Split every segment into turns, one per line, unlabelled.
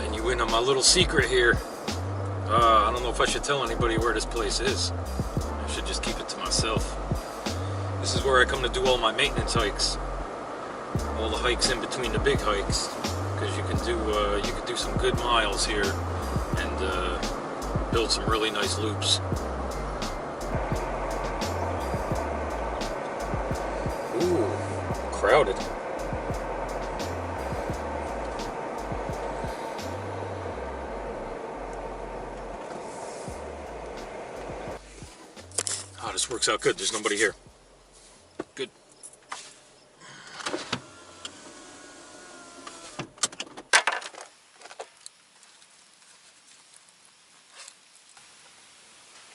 letting you in on my little secret here. I don't know if I should tell anybody where this place is. I should just keep it to myself. This is where I come to do all my maintenance hikes. All the hikes in between the big hikes, because you can do some good miles here and build some really nice loops. Ooh, crowded. Oh, this works out good. There's nobody here. Good.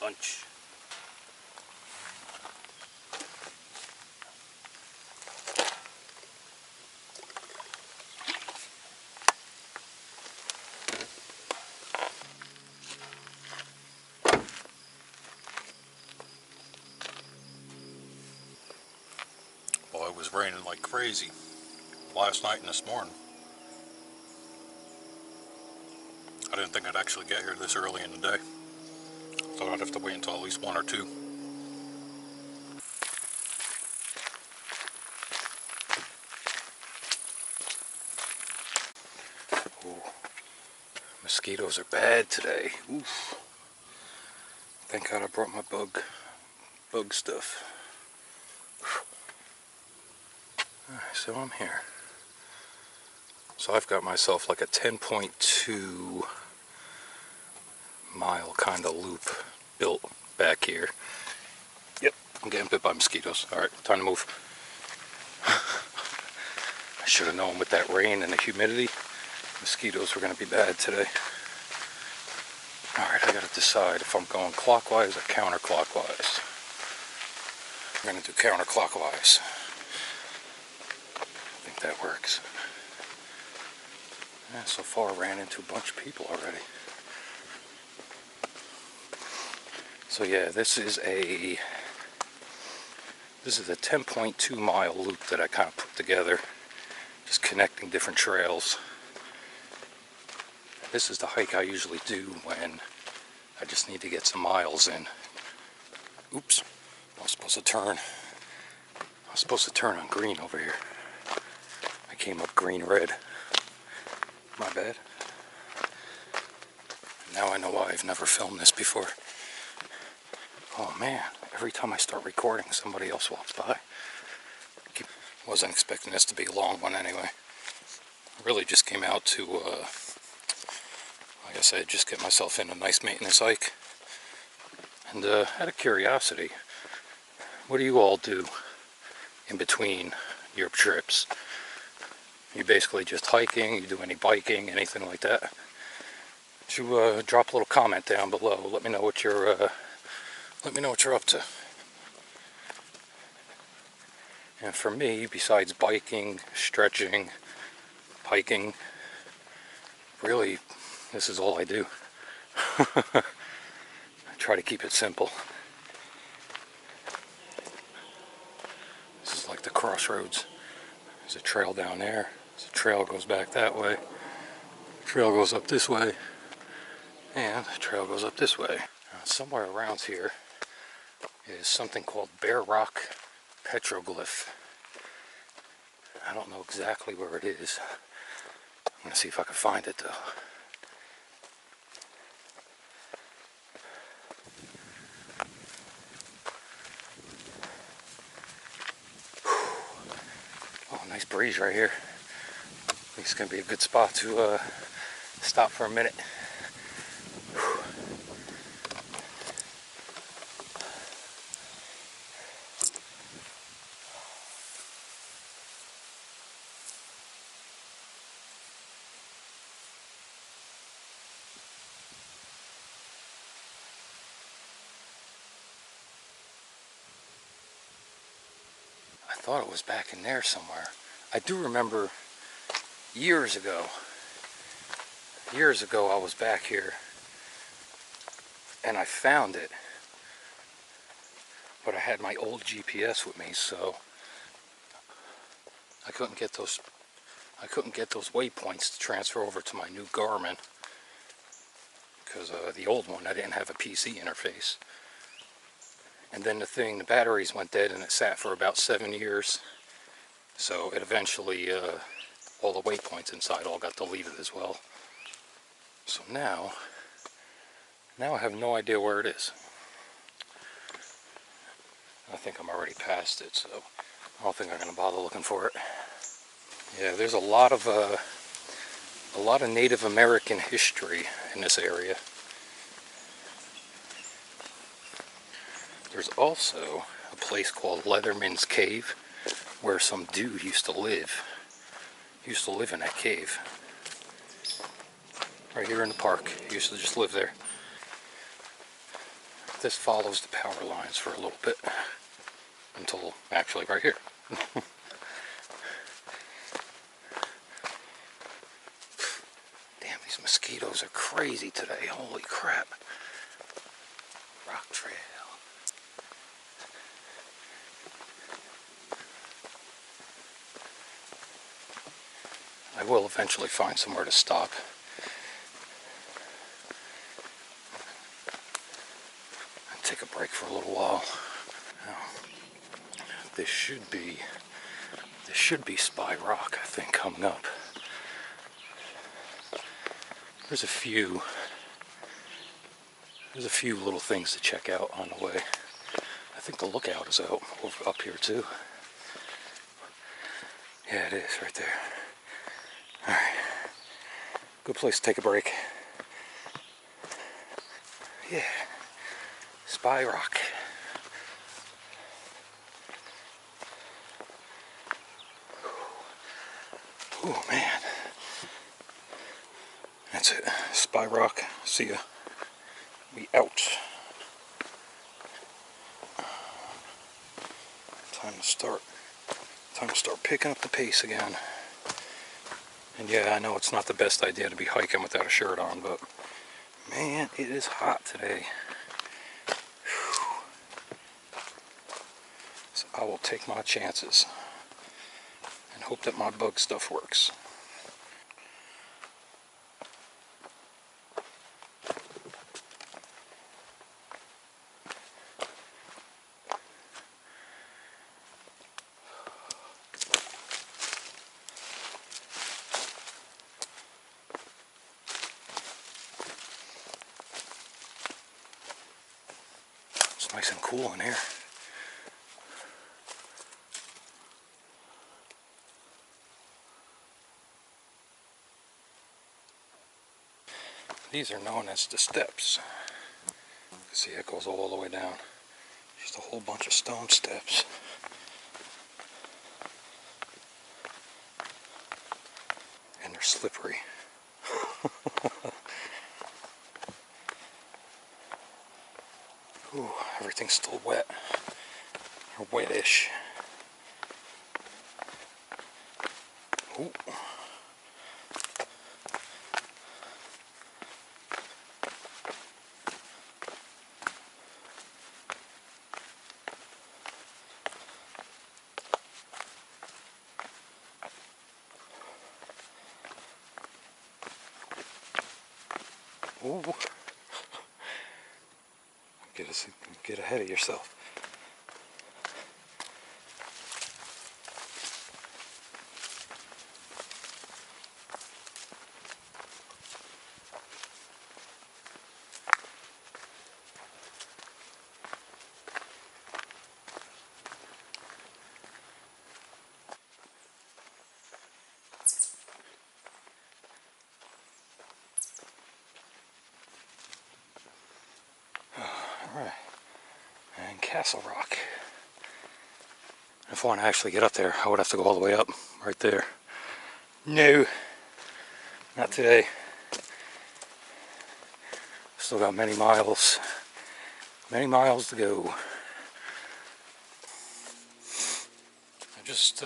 Lunch. Well, it was raining like crazy last night and this morning. I didn't think I'd actually get here this early in the day. Thought I'd have to wait until at least 1 or 2. Ooh, mosquitoes are bad today. Oof. Thank God I brought my bug stuff. Alright, so I'm here. So I've got myself like a 10.2 mile kind of loop built back here. Yep, I'm getting bit by mosquitoes. Alright, time to move. I should have known with that rain and the humidity, mosquitoes were going to be bad today. Alright, I got to decide if I'm going clockwise or counterclockwise. I'm going to do counterclockwise. I think that works. Yeah, so far I ran into a bunch of people already. So yeah, this is a 10.2 mile loop that I kind of put together, just connecting different trails. This is the hike I usually do when I just need to get some miles in. Oops, I was supposed to turn. I was supposed to turn on green over here. I came up green red. My bad. Now I know why I've never filmed this before. Oh man, every time I start recording, somebody else walks by. Wasn't expecting this to be a long one anyway. Really just came out to, like I said, just get myself in a nice maintenance hike. And out of curiosity, what do you all do in between your trips? You basically just hiking, you do any biking, anything like that? You drop a little comment down below. Let me know what you're up to. And for me, besides biking, stretching, hiking, really, this is all I do. I try to keep it simple. This is like the crossroads. There's a trail down there. There's a trail goes back that way. The trail goes up this way. And the trail goes up this way. Somewhere around here is something called Bear Rock Petroglyph. I don't know exactly where it is. I'm going to see if I can find it though. Oh, nice breeze right here. I think it's going to be a good spot to stop for a minute. I thought it was back in there somewhere. I do remember years ago I was back here and I found it, but I had my old GPS with me, so I couldn't get those I couldn't get those waypoints to transfer over to my new Garmin because the old one, I didn't have a PC interface. And then the batteries went dead and it sat for about 7 years. So it eventually, all the waypoints inside all got deleted as well. So now I have no idea where it is. I think I'm already past it, so I don't think I'm going to bother looking for it. Yeah, there's a lot of Native American history in this area. There's also a place called Leatherman's Cave where some dude used to live. He used to live in that cave. Right here in the park. He used to just live there. This follows the power lines for a little bit. Until actually right here. Damn, these mosquitoes are crazy today. Holy crap. Rock trail. I will eventually find somewhere to stop. And take a break for a little while. Now, this should be Spy Rock, I think, coming up. There's a few little things to check out on the way. I think the lookout is out up here too. Yeah, it is right there. Alright. Good place to take a break. Yeah. Spy Rock. Oh man. That's it. Spy Rock. See ya. We out. Time to start picking up the pace again. And yeah, I know it's not the best idea to be hiking without a shirt on, but man, it is hot today. Whew. So I will take my chances and hope that my bug stuff works. It's nice and cool in here. These are known as the steps. See, it goes all the way down. Just a whole bunch of stone steps. And they're slippery. Ooh, everything's still wet. Or wettish. Ooh. Ooh. Get ahead of yourself. Alright. And Castle Rock. If I want to actually get up there, I would have to go all the way up, right there. No, not today. Still got many miles to go. I just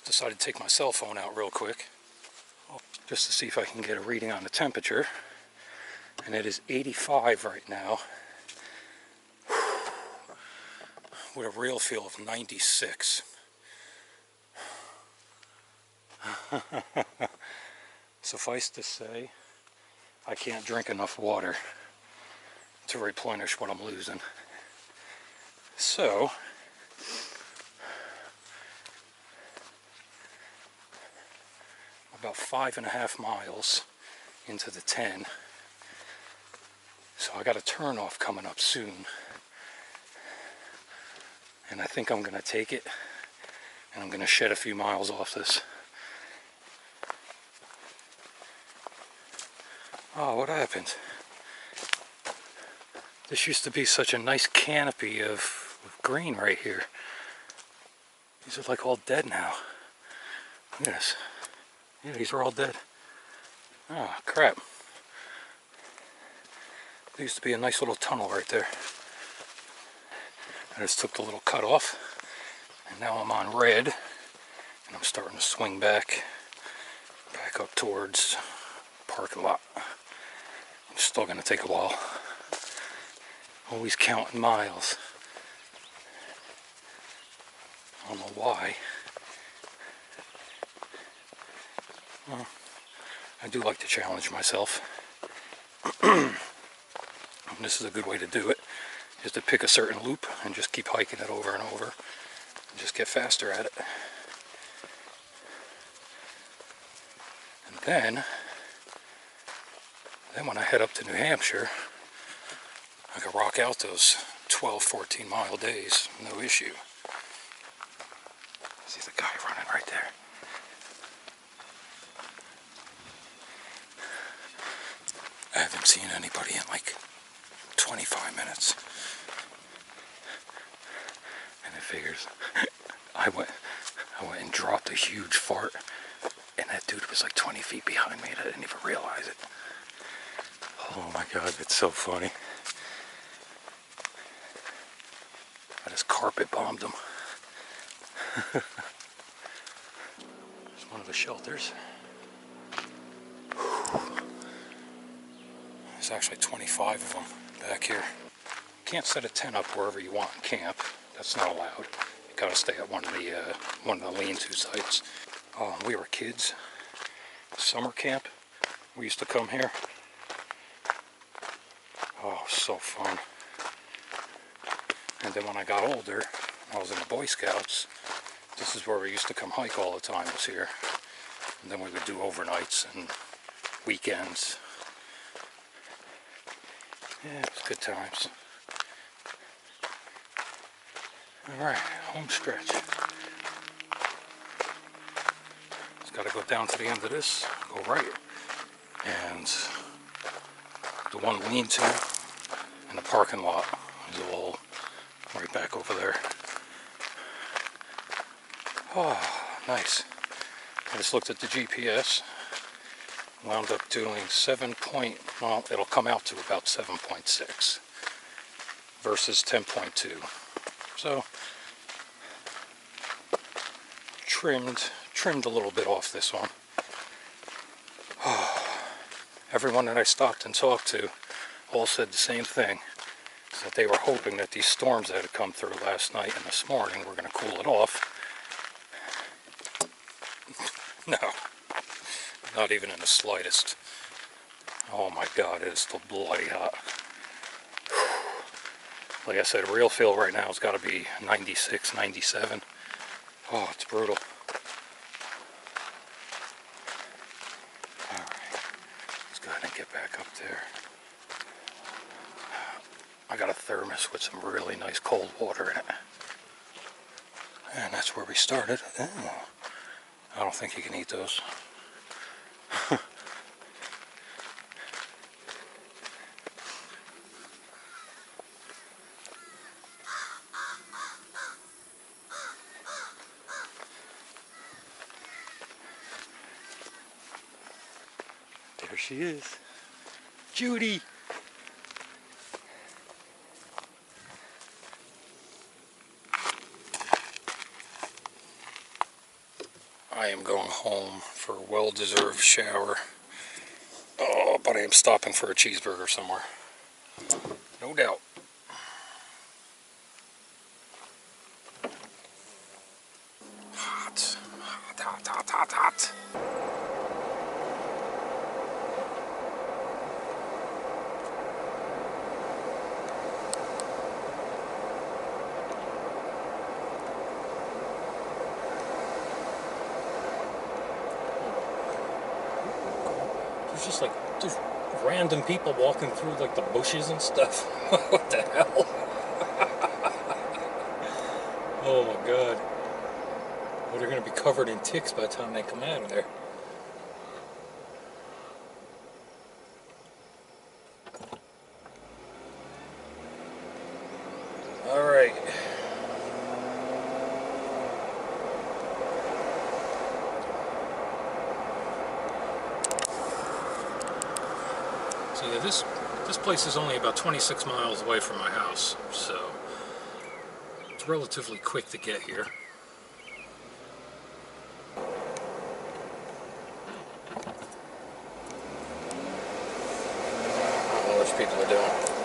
decided to take my cell phone out real quick, just to see if I can get a reading on the temperature. And it is 85 right now, with a real feel of 96. Suffice to say, I can't drink enough water to replenish what I'm losing. So, about 5.5 miles into the 10. So I got a turnoff coming up soon. And I think I'm going to take it, and I'm going to shed a few miles off this. Oh, what happened? This used to be such a nice canopy of green right here. These are like all dead now. Look at this. Yeah, these are all dead. Oh, crap. There used to be a nice little tunnel right there. I just took the little cut off, and now I'm on red, and I'm starting to swing back up towards parking lot. It's still going to take a while. Always counting miles. I don't know why. Well, I do like to challenge myself. And this is a good way to do it. Is to pick a certain loop and just keep hiking it over and over. And just get faster at it. And then when I head up to New Hampshire, I can rock out those 12, 14 mile days, no issue. See the guy running right there. I haven't seen anybody in like 25 minutes. And it figures, I went and dropped a huge fart, and that dude was like 20 feet behind me and I didn't even realize it. Oh my God, it's so funny. I just carpet bombed him. There's one of the shelters. There's actually 25 of them back here. You can't set a tent up wherever you want in camp. That's not allowed. You gotta stay at one of the lean-to sites. Oh, when we were kids, summer camp, we used to come here. Oh, so fun. And then when I got older, I was in the Boy Scouts. This is where we used to come hike all the time, was here. And then we would do overnights and weekends. Yeah, it was good times. Alright, home stretch. Just gotta go down to the end of this, go right. And the one lean-to in the parking lot is all right back over there. Oh, nice. I just looked at the GPS. Wound up doing well, it'll come out to about 7.6 versus 10.2. So trimmed a little bit off this one. Oh, everyone that I stopped and talked to all said the same thing, that they were hoping that these storms that had come through last night and this morning were going to cool it off. No, not even in the slightest. Oh my God, it is still bloody hot. Like I said, real feel right now has got to be 96, 97. Oh, it's brutal. Alright, let's go ahead and get back up there. I got a thermos with some really nice cold water in it. And that's where we started. Oh, I don't think you can eat those. There she is. Judy! I am going home for a well-deserved shower. Oh, but I am stopping for a cheeseburger somewhere. No doubt. Hot, hot, hot. hot, hot, hot, hot. There's just like just random people walking through like the bushes and stuff. What the hell? Oh my god. Well, they're going to be covered in ticks by the time they come out of there. Alright. So yeah, this place is only about 26 miles away from my house, so it's relatively quick to get here. I don't know what people are doing.